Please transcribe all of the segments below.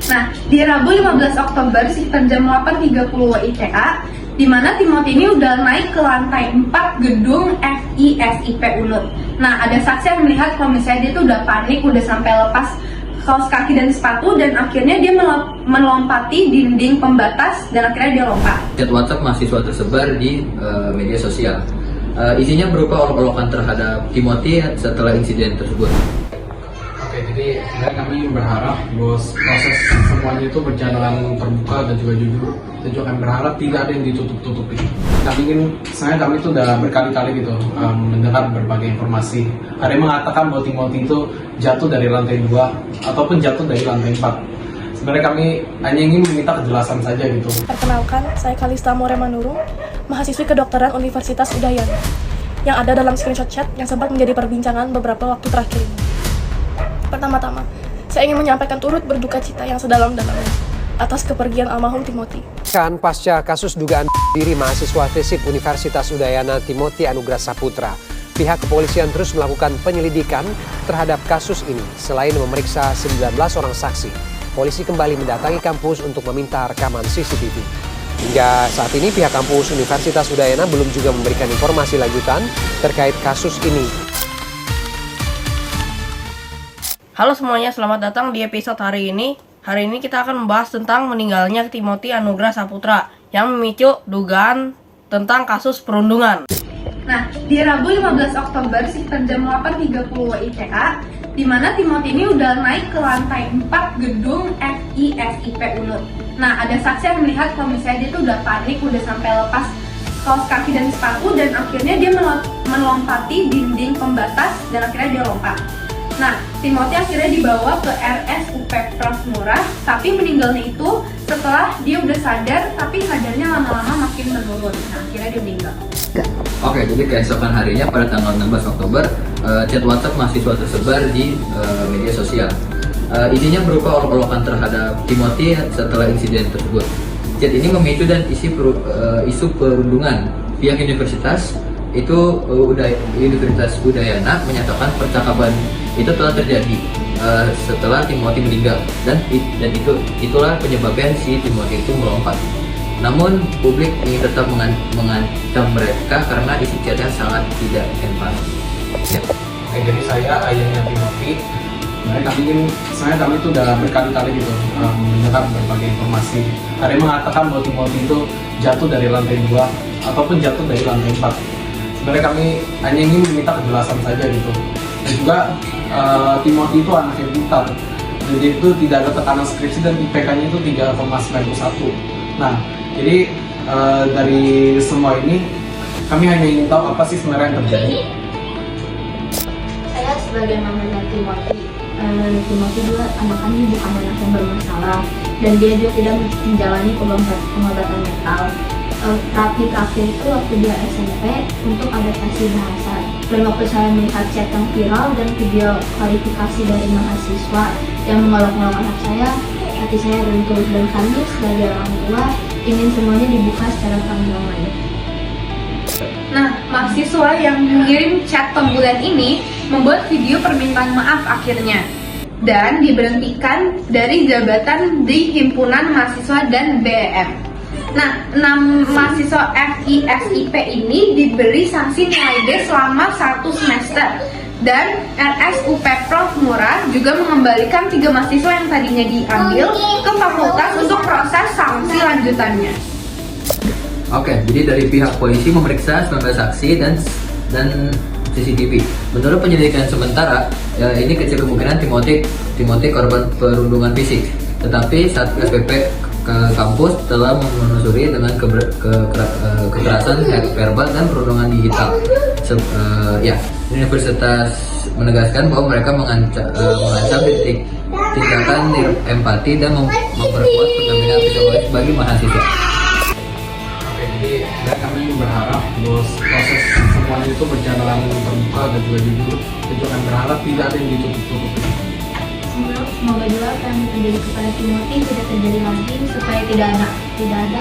Nah, di Rabu 15 Oktober sekitar jam 8.30 WITA, di mana Timothy ini udah naik ke lantai 4 gedung FISIP Unut. Nah, ada saksi yang melihat kalau misalnya dia tuh udah panik, udah sampai lepas kaos kaki dan sepatu, dan akhirnya dia melompati dinding pembatas dan akhirnya dia lompat. Chat WhatsApp mahasiswa tersebar di media sosial. Isinya berupa olok-olokan terhadap Timothy setelah insiden tersebut. Oke, jadi sebenarnya kami berharap bahwa proses semuanya itu berjalan terbuka dan juga jujur. Kita juga akan berharap tidak ada yang ditutup-tutupi. Sebenarnya kami itu udah berkali-kali gitu mendengar berbagai informasi. Ada yang mengatakan bahwa Timothy itu jatuh dari lantai 2 ataupun jatuh dari lantai 4. Sebenarnya kami hanya ingin meminta kejelasan saja gitu. Perkenalkan, saya Kalista Moremanurung, mahasiswi kedokteran Universitas Udayana, yang ada dalam screenshot chat yang sempat menjadi perbincangan beberapa waktu terakhir ini. Pertama-tama, saya ingin menyampaikan turut berduka cita yang sedalam-dalamnya atas kepergian almarhum Timothy. Pasca kasus dugaan diri mahasiswa FISIP Universitas Udayana Timothy Anugrah Saputra, pihak kepolisian terus melakukan penyelidikan terhadap kasus ini. Selain memeriksa 19 orang saksi, polisi kembali mendatangi kampus untuk meminta rekaman CCTV. Hingga saat ini pihak kampus Universitas Udayana belum juga memberikan informasi lanjutan terkait kasus ini. Halo semuanya, selamat datang di episode hari ini. Hari ini kita akan membahas tentang meninggalnya Timothy Anugrah Saputra yang memicu dugaan tentang kasus perundungan. Nah, di Rabu 15 Oktober sekitar jam 8.30 WITA, di mana Timothy ini udah naik ke lantai 4 gedung FISIP Unut. Nah, ada saksi yang melihat kalau misalnya dia tuh udah panik, udah sampai lepas kaos kaki dan sepatu, dan akhirnya dia melompati dinding pembatas dan akhirnya dia lompat. Nah, Timothy akhirnya dibawa ke RSUP Prof. Murah, tapi meninggalnya itu setelah dia udah sadar, tapi sadarnya lama-lama makin menurun. Nah, akhirnya dia meninggal. Oke, jadi keesokan harinya pada tanggal 16 Oktober, chat WhatsApp mahasiswa tersebar di media sosial. Isinya berupa olok-olokan terhadap Timothy setelah insiden tersebut. Chat ini memicu dan isu perundungan. Pihak universitas itu Universitas Udayana menyatakan percakapan itu telah terjadi setelah Timothy meninggal, dan itulah penyebabnya si Timothy itu melompat. Namun publik ingin tetap mengancam mereka karena isi chatnya sangat tidak empati. Ya. Jadi saya ayahnya Timothy. Sebenarnya kami itu udah berkali-kali gitu mendengar berbagai informasi. Ada yang mengatakan bahwa Timothy itu jatuh dari lantai 2 ataupun jatuh dari lantai 4. Sebenarnya kami hanya ingin meminta kejelasan saja gitu. Dan juga Timothy itu anak yang pintar. Jadi itu tidak ada tekanan skripsi dan IPK-nya itu 3,91. Nah, jadi dari semua ini kami hanya ingin tahu apa sih sebenarnya yang terjadi. Saya sebagai mamanya Timothy juga anak-anaknya bukan anak yang bermasalah, dan dia juga tidak menjalani pengobatan mental. Terakhir itu waktu dia SMP untuk adaptasi bahasa. Dan waktu saya melihat chat yang viral dan video klarifikasi dari mahasiswa yang mengolok-olok anak saya, hati saya runtuh, dan kami sebagai orang tua ingin semuanya dibuka secara terang-terangan. Nah, mahasiswa yang mengirim chat pembulian ini membuat video permintaan maaf akhirnya, dan diberhentikan dari jabatan di Himpunan Mahasiswa dan BEM. Nah, 6 mahasiswa FISIP ini diberi sanksi nilai D selama 1 semester, dan RSUP Prof. Murah juga mengembalikan 3 mahasiswa yang tadinya diambil ke fakultas untuk proses sanksi lanjutannya. Oke, jadi dari pihak polisi memeriksa 19 saksi dan CCTV. Menurut penyelidikan sementara, ini kecil kemungkinan Timothy korban perundungan fisik. Tetapi saat SPP ke kampus telah menelusuri dengan kekerasan verbal dan perundungan digital. Universitas menegaskan bahwa mereka mengancam tindakan empati dan memperkuat pendampingan psikologis bagi mahasiswa. Jadi kami berharap bahwa proses semuanya itu berjalan terbuka dan juga jujur. Kita juga akan berharap tidak ada yang ditutup-tutupi. Semoga juga apa yang terjadi kepada Timothy tidak terjadi lagi, supaya tidak ada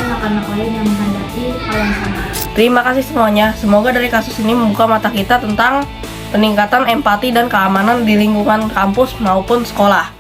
anak-anak lain yang menghadapi hal yang sama. Terima kasih semuanya. Semoga dari kasus ini membuka mata kita tentang peningkatan empati dan keamanan di lingkungan kampus maupun sekolah.